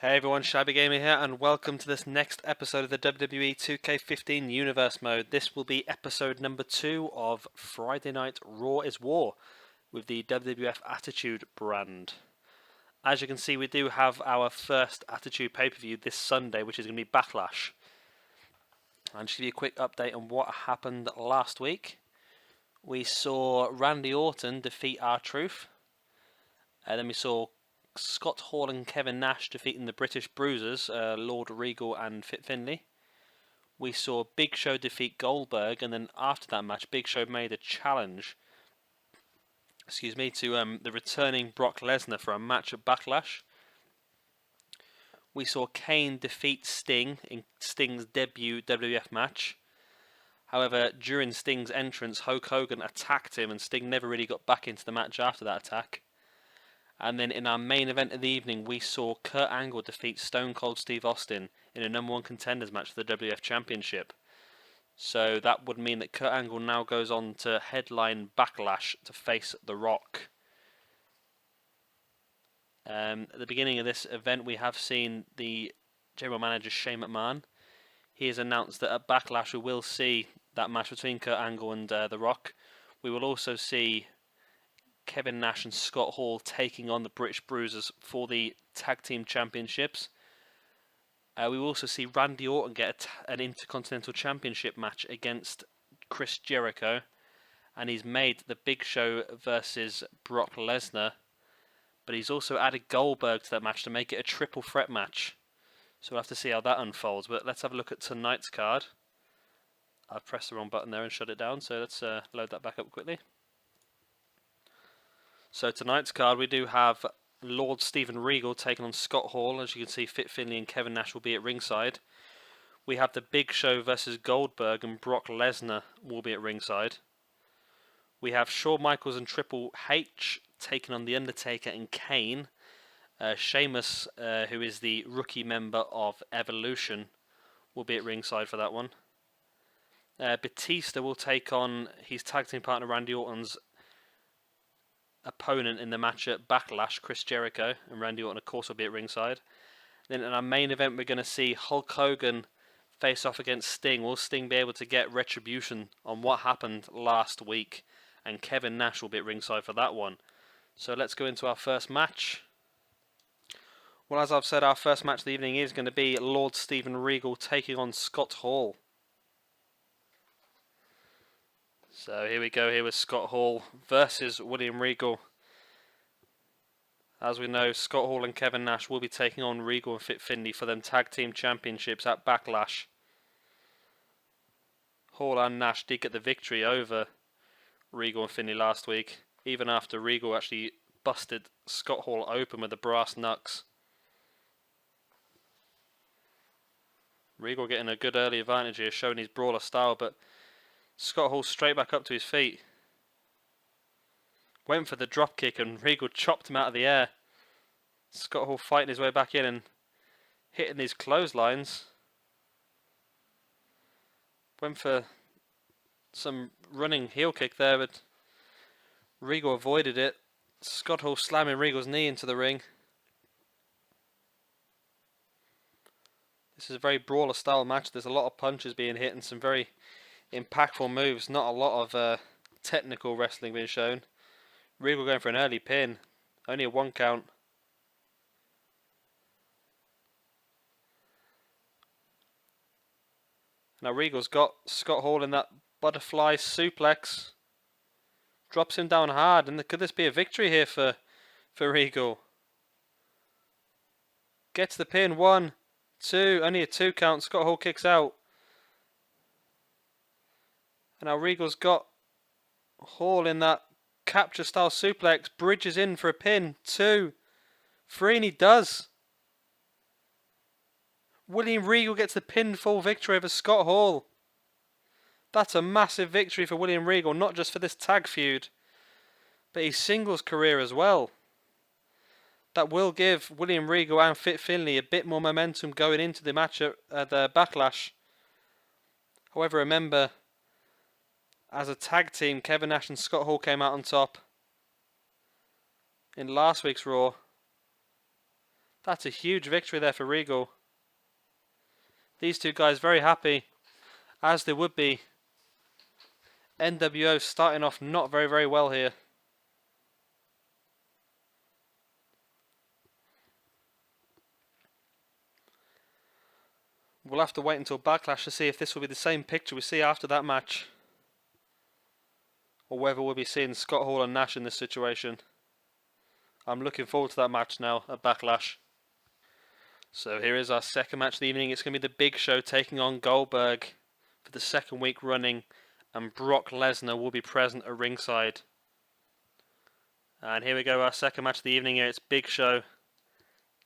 Hey everyone, Shabby Gamer here, and welcome to this next episode of the WWE 2K15 Universe Mode. This will be episode number 2 of Friday Night Raw is War with the WWF Attitude Brand. As you can see, we do have our first Attitude pay-per-view this Sunday, which is going to be Backlash. I'll just give you a quick update on what happened last week. We saw Randy Orton defeat R-Truth, and then we saw Scott Hall and Kevin Nash defeating the British Bruisers, Lord Regal and Finlay. We saw Big Show defeat Goldberg, and then after that match, Big Show made a challenge, to the returning Brock Lesnar for a match at Backlash. We saw Kane defeat Sting in Sting's debut WWF match. However, during Sting's entrance, Hulk Hogan attacked him, and Sting never really got back into the match after that attack. And then in our main event of the evening, we saw Kurt Angle defeat Stone Cold Steve Austin in a number 1 contenders match for the WWF Championship. So that would mean that Kurt Angle now goes on to headline Backlash to face The Rock. At the beginning of this event, we have seen the general manager Shane McMahon. He has announced that at Backlash we will see that match between Kurt Angle and The Rock. We will also see Kevin Nash and Scott Hall taking on the British Bruisers for the Tag Team Championships. We will also see Randy Orton get an Intercontinental Championship match against Chris Jericho. And he's made the Big Show versus Brock Lesnar. But he's also added Goldberg to that match to make it a triple threat match. So we'll have to see how that unfolds. But let's have a look at tonight's card. I've pressed the wrong button there and shut it down. So let's load that back up quickly. So tonight's card, we do have Lord Steven Regal taking on Scott Hall. As you can see, Finlay and Kevin Nash will be at ringside. We have the Big Show versus Goldberg, and Brock Lesnar will be at ringside. We have Shawn Michaels and Triple H taking on the Undertaker and Kane. Sheamus, who is the rookie member of Evolution, will be at ringside for that one. Batista will take on his tag team partner Randy Orton's opponent in the match at Backlash, Chris Jericho, and Randy Orton of course will be at ringside. Then in our main event we're going to see Hulk Hogan face off against Sting. Will Sting be able to get retribution on what happened last week? And Kevin Nash will be at ringside for that one. So let's go into our first match. Well, as I've said, our first match of the evening is going to be Lord Steven Regal taking on Scott Hall. So here we go, here with Scott Hall versus William Regal. As we know, Scott Hall and Kevin Nash will be taking on Regal and Finlay for them Tag Team Championships at Backlash. Hall and Nash did get the victory over Regal and Finlay last week, even after Regal actually busted Scott Hall open with the brass knucks. Regal getting a good early advantage here, showing his brawler style, but Scott Hall straight back up to his feet. Went for the drop kick and Regal chopped him out of the air. Scott Hall fighting his way back in and hitting these clotheslines. Went for some running heel kick there, but Regal avoided it. Scott Hall slamming Regal's knee into the ring. This is a very brawler style match. There's a lot of punches being hit and some very impactful moves. Not a lot of technical wrestling being shown. Regal going for an early pin. Only a 1 count. Now Regal's got Scott Hall in that butterfly suplex. Drops him down hard. And could this be a victory here for Regal? Gets the pin. 1, 2. Only a 2 count. Scott Hall kicks out. And now Regal's got Hall in that capture style suplex. Bridges in for a pin. 2, 3, and he does. William Regal gets the pinfall victory over Scott Hall. That's a massive victory for William Regal, not just for this tag feud, but his singles career as well. That will give William Regal and Finlay a bit more momentum going into the match at the Backlash. However, remember, as a tag team, Kevin Nash and Scott Hall came out on top in last week's Raw. That's a huge victory there for Regal. These two guys very happy, as they would be. NWO starting off not very, very well here. We'll have to wait until Backlash to see if this will be the same picture we see after that match, or whether we'll be seeing Scott Hall and Nash in this situation. I'm looking forward to that match now at Backlash. So here is our second match of the evening. It's going to be the Big Show taking on Goldberg for the second week running, and Brock Lesnar will be present at ringside. And here we go, our second match of the evening here. It's Big Show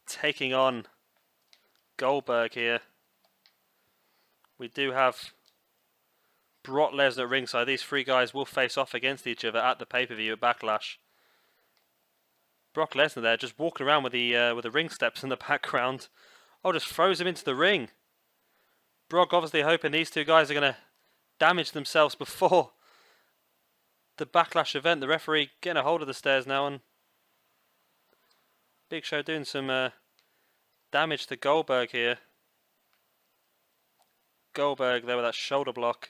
taking on Goldberg here. We do have Brock Lesnar at ringside. These three guys will face off against each other at the pay-per-view at Backlash. Brock Lesnar there just walking around with the ring steps in the background. Oh, just throws him into the ring. Brock obviously hoping these two guys are going to damage themselves before the Backlash event. The referee getting a hold of the stairs now, and Big Show doing some damage to Goldberg here. Goldberg there with that shoulder block.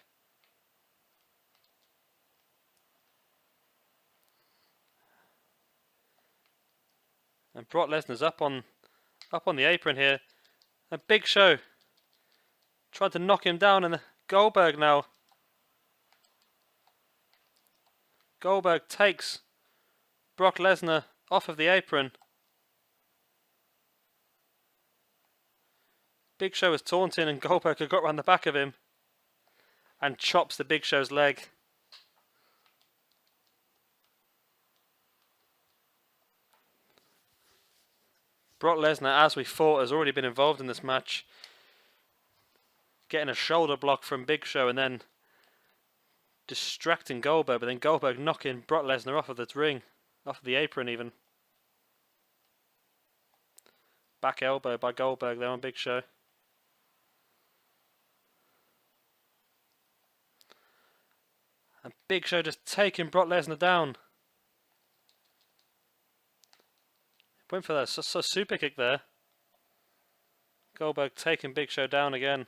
And Brock Lesnar's up on the apron here. And Big Show tried to knock him down, and Goldberg now. Goldberg takes Brock Lesnar off of the apron. Big Show was taunting, and Goldberg had got around the back of him and chops the Big Show's leg. Brock Lesnar, as we thought, has already been involved in this match, getting a shoulder block from Big Show and then distracting Goldberg, but then Goldberg knocking Brock Lesnar off of the ring, off of the apron even. Back elbow by Goldberg there on Big Show. And Big Show just taking Brock Lesnar down. Went for that super kick there. Goldberg taking Big Show down again.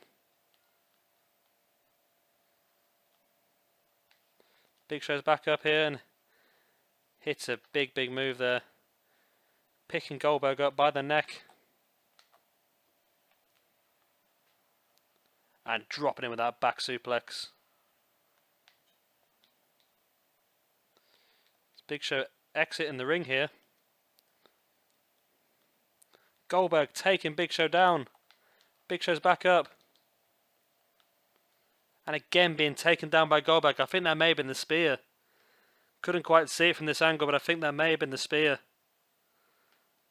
Big Show's back up here and hits a big move there. Picking Goldberg up by the neck. And dropping him with that back suplex. Big Show exiting the ring here. Goldberg taking Big Show down. Big Show's back up. And again being taken down by Goldberg. I think that may have been the spear. Couldn't quite see it from this angle, but I think that may have been the spear.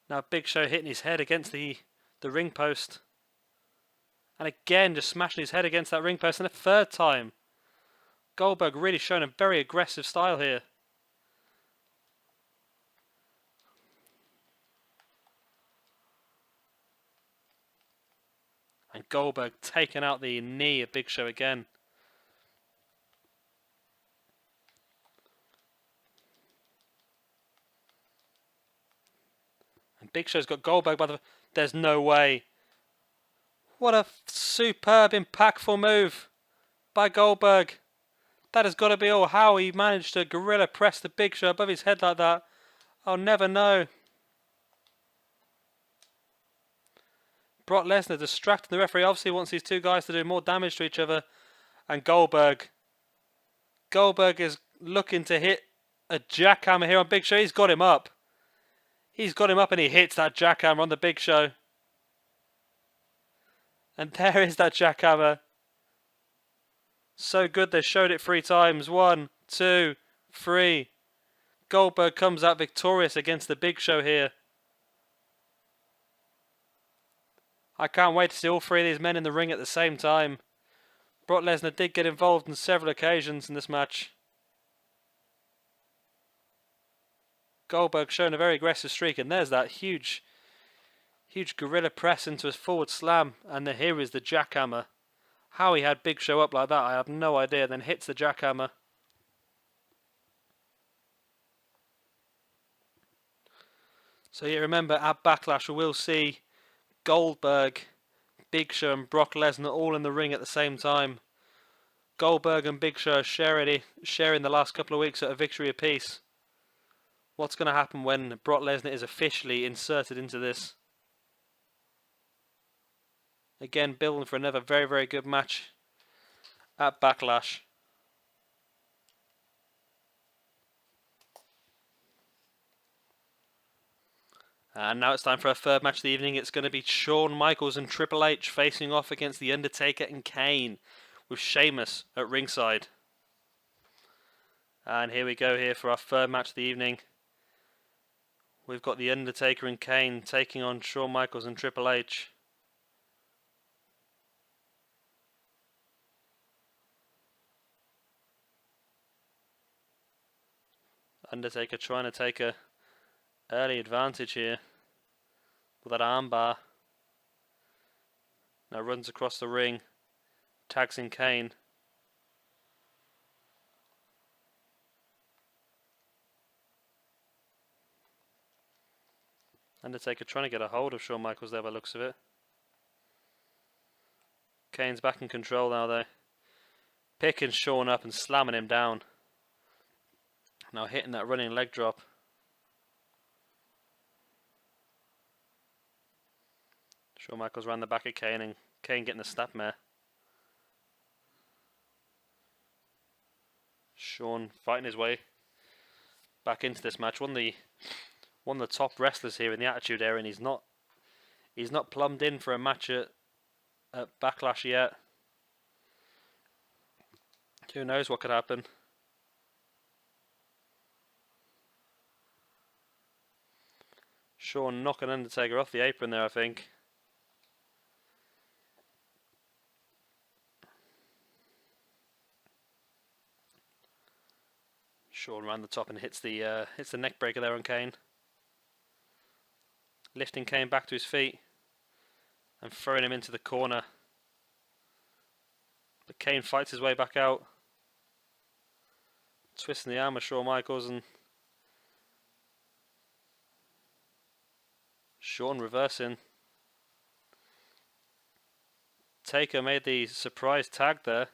Now Big Show hitting his head against the ring post. And again just smashing his head against that ring post. And a third time. Goldberg really showing a very aggressive style here. And Goldberg taking out the knee of Big Show again. And Big Show's got Goldberg by the... There's no way. What a superb, impactful move by Goldberg. That has got to be all. How he managed to gorilla press the Big Show above his head like that, I'll never know. Brock Lesnar distracting the referee. Obviously wants these two guys to do more damage to each other. And Goldberg is looking to hit a jackhammer here on Big Show. He's got him up. He's got him up and he hits that jackhammer on the Big Show. And there is that jackhammer. So good they showed it 3 times. 1, 2, 3. Goldberg comes out victorious against the Big Show here. I can't wait to see all 3 of these men in the ring at the same time. Brock Lesnar did get involved on several occasions in this match. Goldberg showing a very aggressive streak, and there's that huge gorilla press into his forward slam, and here is the jackhammer. How he had Big Show up like that, I have no idea. Then hits the jackhammer. So you remember at Backlash we will see Goldberg, Big Show and Brock Lesnar all in the ring at the same time. Goldberg and Big Show sharing the last couple of weeks at a victory apiece. What's going to happen when Brock Lesnar is officially inserted into this? Again, building for another very, very good match at Backlash. And now it's time for our third match of the evening. It's going to be Shawn Michaels and Triple H facing off against The Undertaker and Kane, with Sheamus at ringside. And here we go here for our third match of the evening. We've got The Undertaker and Kane taking on Shawn Michaels and Triple H. Undertaker trying to take a early advantage here with that armbar. Now runs across the ring, tags in Kane. Undertaker trying to get a hold of Shawn Michaels there by the looks of it. Kane's back in control now though. Picking Shawn up and slamming him down. Now hitting that running leg drop. Shawn Michaels around the back of Kane and Kane getting the snapmare. Shawn fighting his way back into this match. One of the top wrestlers here in the Attitude Era, and he's not plumbed in for a match at Backlash yet. Who knows what could happen? Shawn knocking Undertaker off the apron there, I think. Shawn around the top and hits the neck breaker there on Kane. Lifting Kane back to his feet and throwing him into the corner. But Kane fights his way back out. Twisting the arm of Shawn Michaels, and Shawn reversing. Taker made the surprise tag there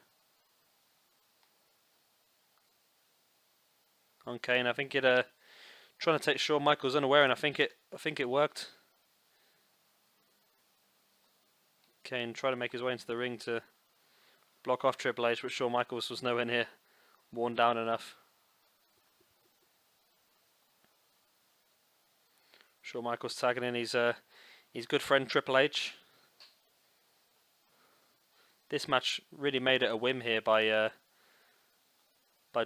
on Kane. I think it trying to take Shawn Michaels unaware, and I think it worked. Kane trying to make his way into the ring to block off Triple H, but Shawn Michaels was nowhere near worn down enough. Shawn Michaels tagging in his good friend Triple H. This match really made it a whim here by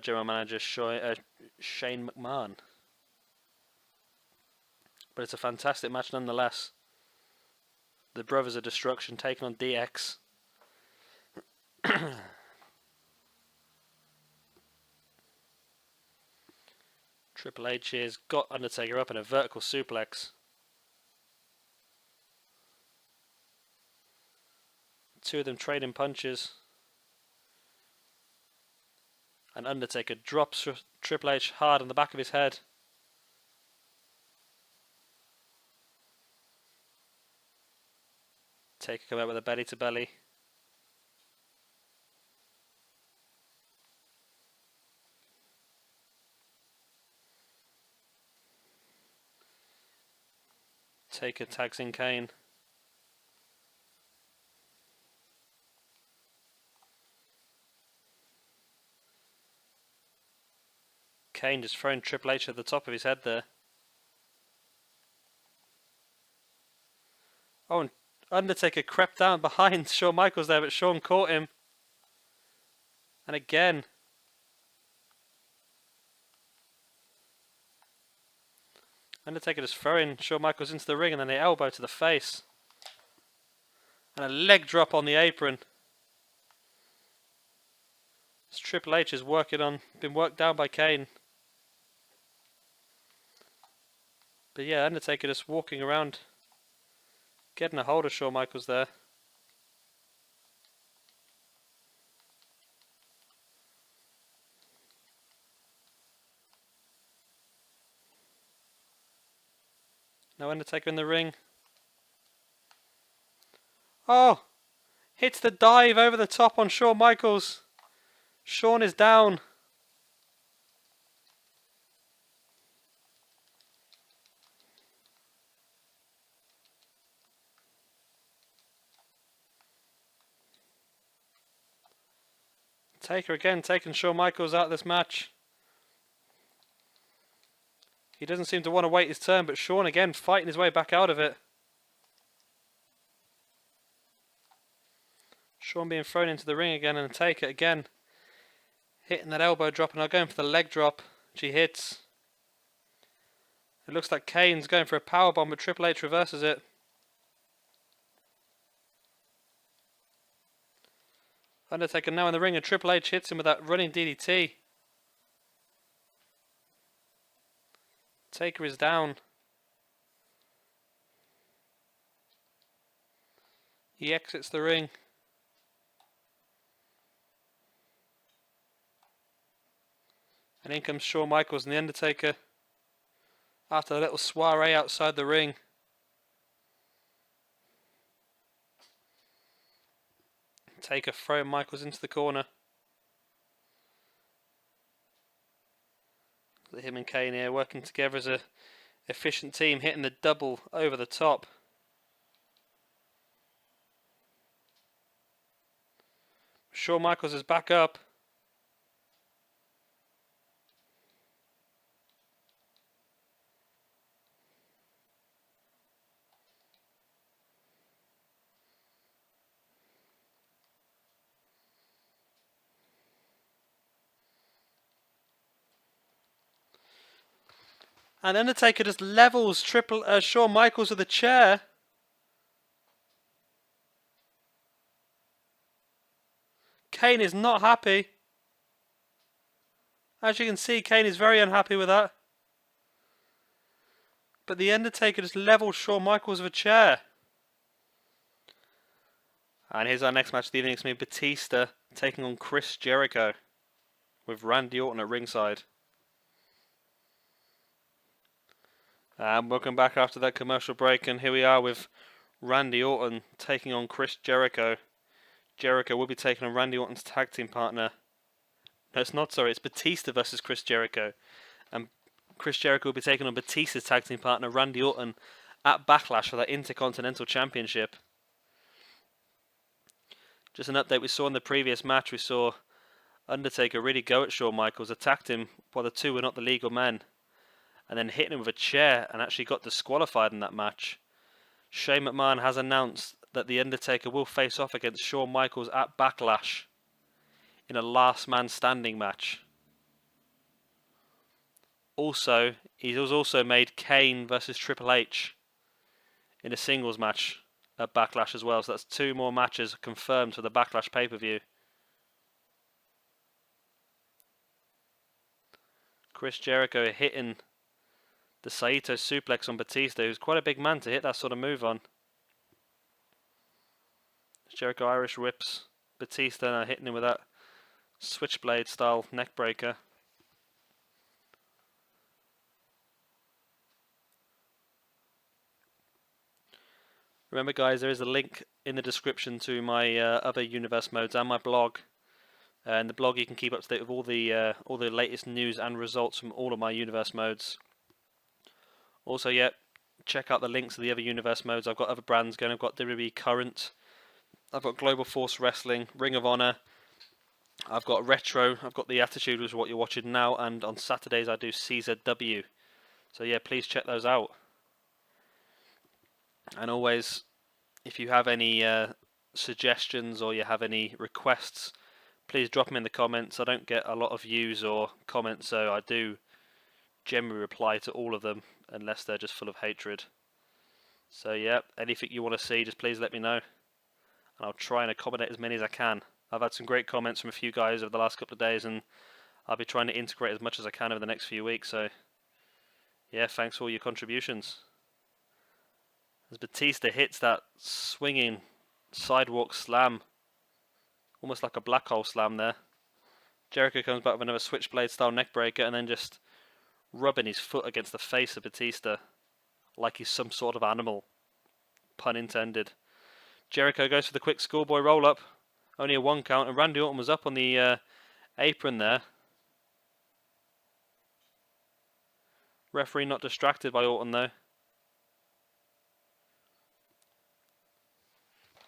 general manager Shane McMahon. But it's a fantastic match nonetheless. The Brothers of Destruction taking on DX. Triple H has got Undertaker up in a vertical suplex. Two of them trading punches. And Undertaker drops Triple H hard on the back of his head. Taker come out with a belly to belly. Taker tags in Kane. Kane just throwing Triple H at the top of his head there. Oh, and Undertaker crept down behind Shawn Michaels there, but Shawn caught him. And again. Undertaker just throwing Shawn Michaels into the ring, and then the elbow to the face. And a leg drop on the apron. As Triple H is been worked down by Kane. But yeah, Undertaker just walking around, getting a hold of Shawn Michaels there. Now Undertaker in the ring. Oh! Hits the dive over the top on Shawn Michaels. Shawn is down. Taker again taking Shawn Michaels out of this match. He doesn't seem to want to wait his turn, but Shawn again fighting his way back out of it. Shawn being thrown into the ring again, and Taker again hitting that elbow drop, and now going for the leg drop, which he hits. It looks like Kane's going for a powerbomb, but Triple H reverses it. Undertaker now in the ring, and Triple H hits him with that running DDT. Taker is down. He exits the ring. And in comes Shawn Michaels and the Undertaker after a little soiree outside the ring. Taker throwing Michaels into the corner. Him and Kane here working together as a efficient team, hitting the double over the top. Shawn Michaels is back up. And Undertaker just levels Shawn Michaels with a chair. Kane is not happy. As you can see, Kane is very unhappy with that. But the Undertaker just levels Shawn Michaels with a chair. And here's our next match of the evening. It's going to be Batista taking on Chris Jericho with Randy Orton at ringside. And welcome back after that commercial break, and here we are with Randy Orton taking on Chris Jericho. Jericho will be taking on Randy Orton's tag team partner. No, it's not, sorry, it's Batista versus Chris Jericho. And Chris Jericho will be taking on Batista's tag team partner, Randy Orton, at Backlash for that Intercontinental Championship. Just an update, we saw in the previous match, we saw Undertaker really go at Shawn Michaels, attacked him while the two were not the legal men, and then hitting him with a chair and actually got disqualified in that match. Shane McMahon has announced that The Undertaker will face off against Shawn Michaels at Backlash in a last man standing match. Also, he has also made Kane versus Triple H in a singles match at Backlash as well. So that's 2 more matches confirmed for the Backlash pay-per-view. Chris Jericho hitting the Saito suplex on Batista, who's quite a big man to hit that sort of move on. Jericho Irish whips Batista, now hitting him with that switchblade style neck breaker. Remember guys, there is a link in the description to my other universe modes and my blog. And the blog you can keep up to date with all the latest news and results from all of my universe modes. Also, yeah, check out the links to the other universe modes. I've got other brands going. I've got WWE Current, I've got Global Force Wrestling, Ring of Honor, I've got Retro, I've got the Attitude, which is what you're watching now, and on Saturdays I do CZW. So yeah, please check those out. And always, if you have any suggestions or you have any requests, please drop them in the comments. I don't get a lot of views or comments, so I do generally reply to all of them, unless they're just full of hatred. So yeah, anything you want to see, just please let me know, and I'll try and accommodate as many as I can. I've had some great comments from a few guys over the last couple of days, and I'll be trying to integrate as much as I can over the next few weeks. So yeah, thanks for all your contributions. As Batista hits that swinging sidewalk slam, almost like a black hole slam there. Jericho comes back with another switchblade style neckbreaker, and then just rubbing his foot against the face of Batista like he's some sort of animal. Pun intended. Jericho goes for the quick schoolboy roll-up. Only a 1 count, and Randy Orton was up on the apron there. Referee not distracted by Orton though.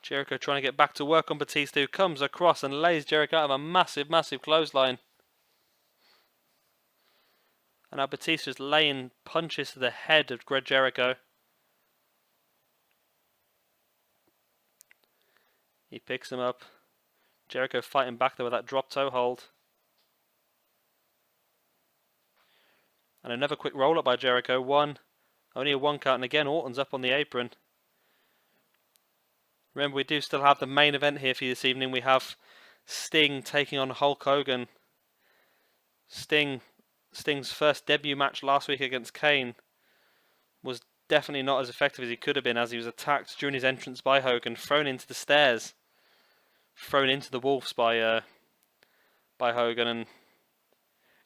Jericho trying to get back to work on Batista, who comes across and lays Jericho out of a massive, massive clothesline. And now Batista's laying punches to the head of Jericho. He picks him up. Jericho fighting back there with that drop toe hold. And another quick roll up by Jericho. Only a 1 count, and again Orton's up on the apron. Remember, we do still have the main event here for you this evening. We have Sting taking on Hulk Hogan. Sting's first debut match last week against Kane was definitely not as effective as he could have been, as he was attacked during his entrance by Hogan, thrown into the stairs, thrown into the wolves by Hogan. And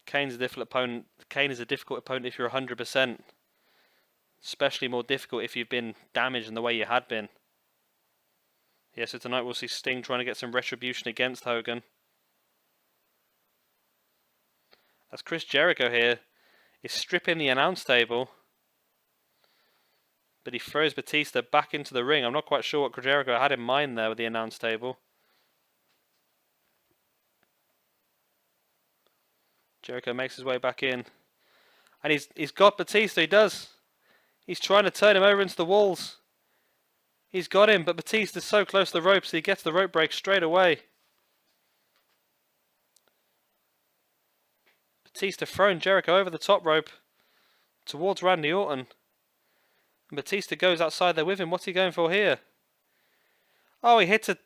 Kane's a difficult opponent. Kane is a difficult opponent if you're 100%, especially more difficult if you've been damaged in the way you had been. Yeah, so tonight we'll see Sting trying to get some retribution against Hogan. As Chris Jericho here is stripping the announce table, but he throws Batista back into the ring. I'm not quite sure what Jericho had in mind there with the announce table. Jericho makes his way back in. And he's got Batista, he does. He's trying to turn him over into the walls. He's got him, but Batista's so close to the ropes, he gets the rope break straight away. Batista throwing Jericho over the top rope towards Randy Orton. And Batista goes outside there with him. What's he going for here? Oh, he hits a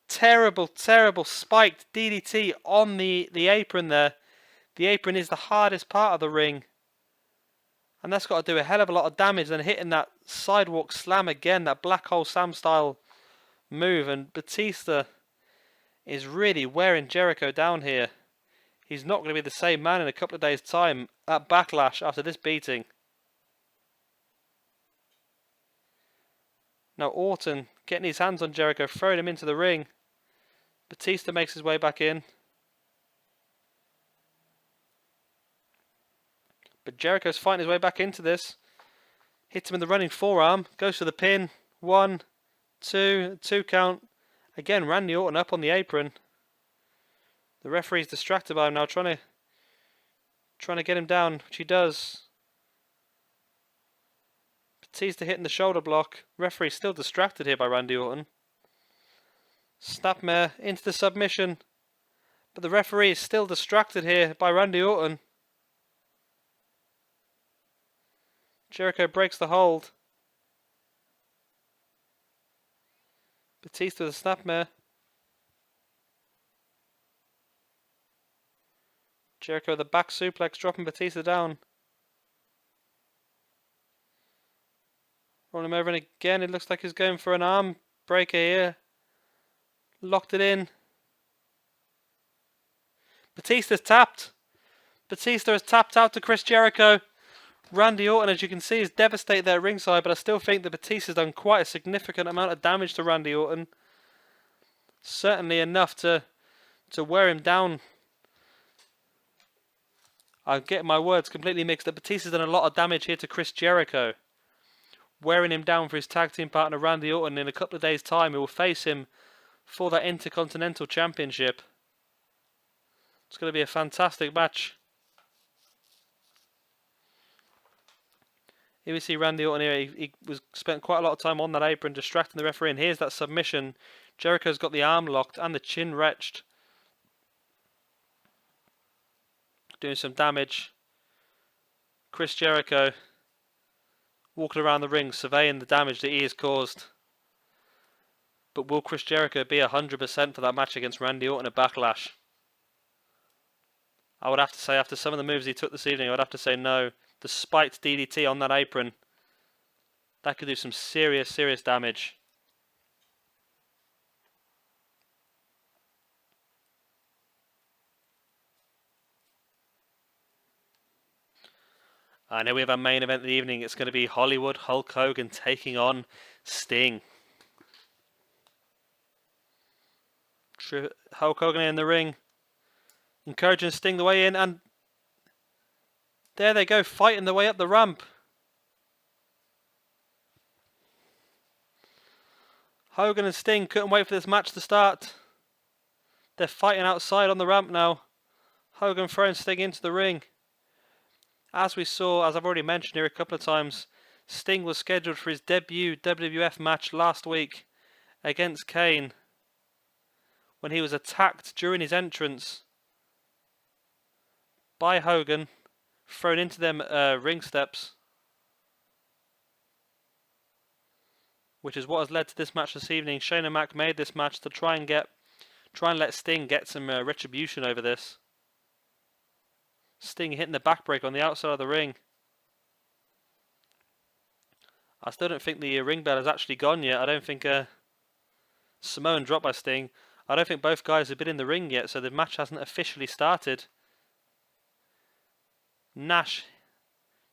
terrible, terrible spiked DDT on the apron there. The apron is the hardest part of the ring. And that's got to do a hell of a lot of damage. Then hitting that sidewalk slam again, that black hole slam style move. And Batista is really wearing Jericho down here. He's not going to be the same man in a couple of days' time at Backlash after this beating. Now Orton getting his hands on Jericho, throwing him into the ring. Batista makes his way back in. But Jericho's fighting his way back into this. Hits him in the running forearm. Goes for the pin. 1, 2 count. Again, Randy Orton up on the apron. The referee's distracted by him now, trying to get him down, which he does. Batista hitting the shoulder block. Referee's still distracted here by Randy Orton. Snapmare into the submission. But the referee is still distracted here by Randy Orton. Jericho breaks the hold. Batista with a snapmare. Jericho with a back suplex, dropping Batista down. Rolling him over, and again it looks like he's going for an arm breaker here. Locked it in. Batista's tapped. Batista has tapped out to Chris Jericho. Randy Orton, as you can see, is devastated there at ringside, but I still think that Batista's done quite a significant amount of damage to Randy Orton. Certainly enough to wear him down. I'm getting my words completely mixed up. Batista's done a lot of damage here to Chris Jericho, wearing him down for his tag team partner Randy Orton. In a couple of days' time, he will face him for that Intercontinental Championship. It's going to be a fantastic match. Here we see Randy Orton here. He was spent quite a lot of time on that apron distracting the referee. And here's that submission. Jericho's got the arm locked and the chin wrenched. Doing some damage. Chris Jericho walking around the ring, surveying the damage that he has caused. But will Chris Jericho be 100% for that match against Randy Orton at Backlash? I would have to say, after some of the moves he took this evening, I would have to say no. The spiked DDT on that apron, that could do some serious, serious damage. And here we have our main event of the evening. It's going to be Hollywood Hulk Hogan taking on Sting. Hulk Hogan in the ring, encouraging Sting the way in, and there they go, fighting their way up the ramp. Hogan and Sting couldn't wait for this match to start. They're fighting outside on the ramp now. Hogan throwing Sting into the ring. As we saw, as I've already mentioned here a couple of times, Sting was scheduled for his debut WWF match last week against Kane when he was attacked during his entrance by Hogan, thrown into them ring steps, which is what has led to this match this evening. Shane and Mac made this match to try and let Sting get some retribution over this. Sting hitting the backbreaker on the outside of the ring. I still don't think the ring bell has actually gone yet. I don't think Samoan drop by Sting. I don't think both guys have been in the ring yet, so the match hasn't officially started. Nash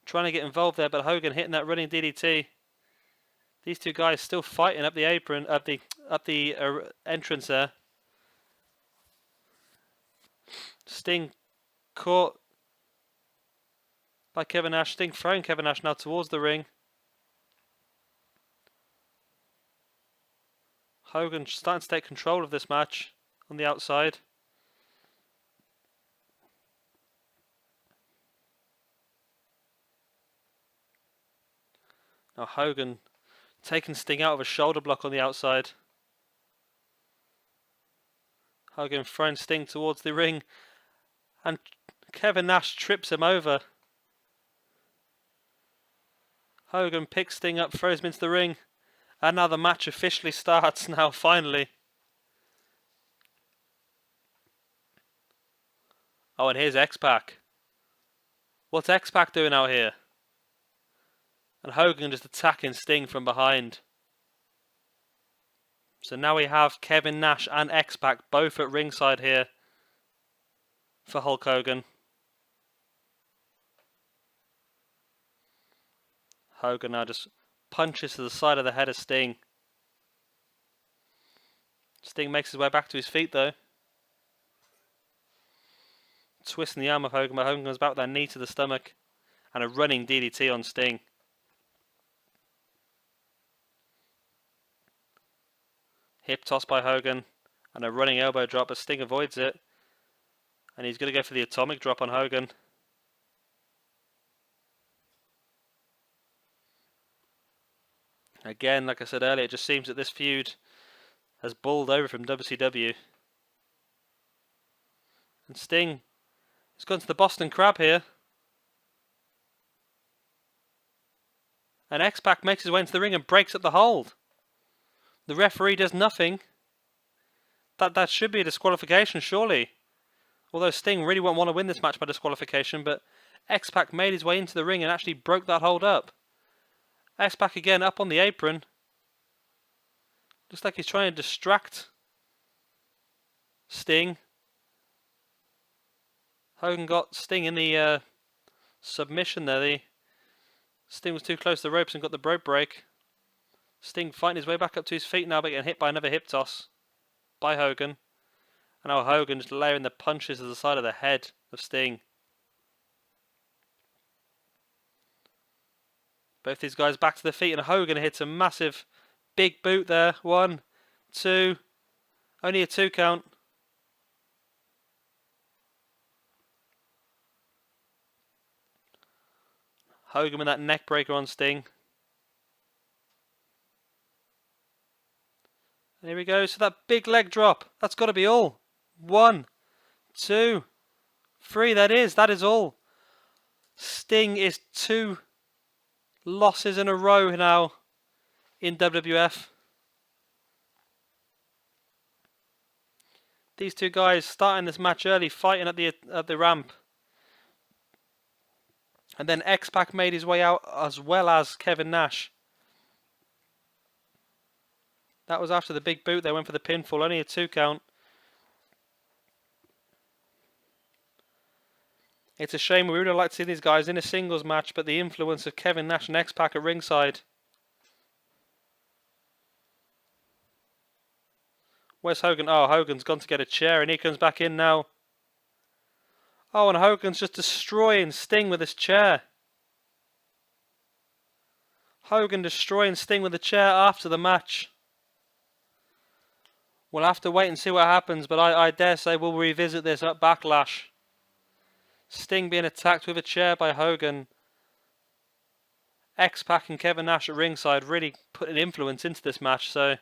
trying to get involved there, but Hogan hitting that running DDT. These two guys still fighting up the apron, up the entrance there. Sting caught by Kevin Nash. Sting throwing Kevin Nash now towards the ring. Hogan starting to take control of this match on the outside. Now Hogan taking Sting out of a shoulder block on the outside. Hogan throwing Sting towards the ring, and Kevin Nash trips him over. Hogan picks Sting up, throws him into the ring, and now the match officially starts now, finally. Oh, and here's X-Pac. What's X-Pac doing out here? And Hogan just attacking Sting from behind. So now we have Kevin Nash and X-Pac both at ringside here for Hulk Hogan. Hogan now just punches to the side of the head of Sting. Sting makes his way back to his feet though. Twisting the arm of Hogan, but Hogan comes back with that knee to the stomach and a running DDT on Sting. Hip toss by Hogan and a running elbow drop, but Sting avoids it. And he's going to go for the atomic drop on Hogan. Again, like I said earlier, it just seems that this feud has bowled over from WCW. And Sting has gone to the Boston Crab here. And X-Pac makes his way into the ring and breaks up the hold. The referee does nothing. That should be a disqualification, surely. Although Sting really won't want to win this match by disqualification, but X-Pac made his way into the ring and actually broke that hold up. X-Pac again up on the apron. Looks like he's trying to distract Sting. Hogan got Sting in the submission there. Sting was too close to the ropes and got the rope break. Sting fighting his way back up to his feet now, but getting hit by another hip toss by Hogan. And now Hogan just layering the punches to the side of the head of Sting. Both these guys back to their feet, and Hogan hits a massive big boot there. 1, 2, only a 2 count. Hogan with that neck breaker on Sting. And here we go, so that big leg drop, that's got to be all. 1, 2, 3, that is all. Sting is 2 losses in a row now in WWF. These two guys starting this match early, fighting at the ramp. And then X-Pac made his way out, as well as Kevin Nash. That was after the big boot. They went for the pinfall, only a 2 count. It's a shame. We would have liked to see these guys in a singles match, but the influence of Kevin Nash and X-Pac at ringside Where's Hogan? Oh, Hogan's gone to get a chair and he comes back in now. Oh, and Hogan's just destroying Sting with his chair. Hogan destroying Sting with the chair after the match. We'll have to wait and see what happens, but I dare say we'll revisit this at Backlash. Sting being attacked with a chair by Hogan. X-Pac and Kevin Nash at ringside really put an influence into this match, so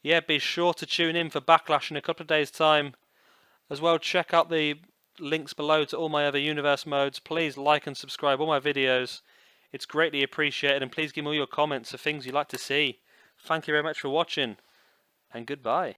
yeah, be sure to tune in for Backlash in a couple of days' time. As well, check out the links below to all my other universe modes. Please like and subscribe all my videos. It's greatly appreciated, and please give me all your comments of things you'd like to see. Thank you very much for watching, and goodbye.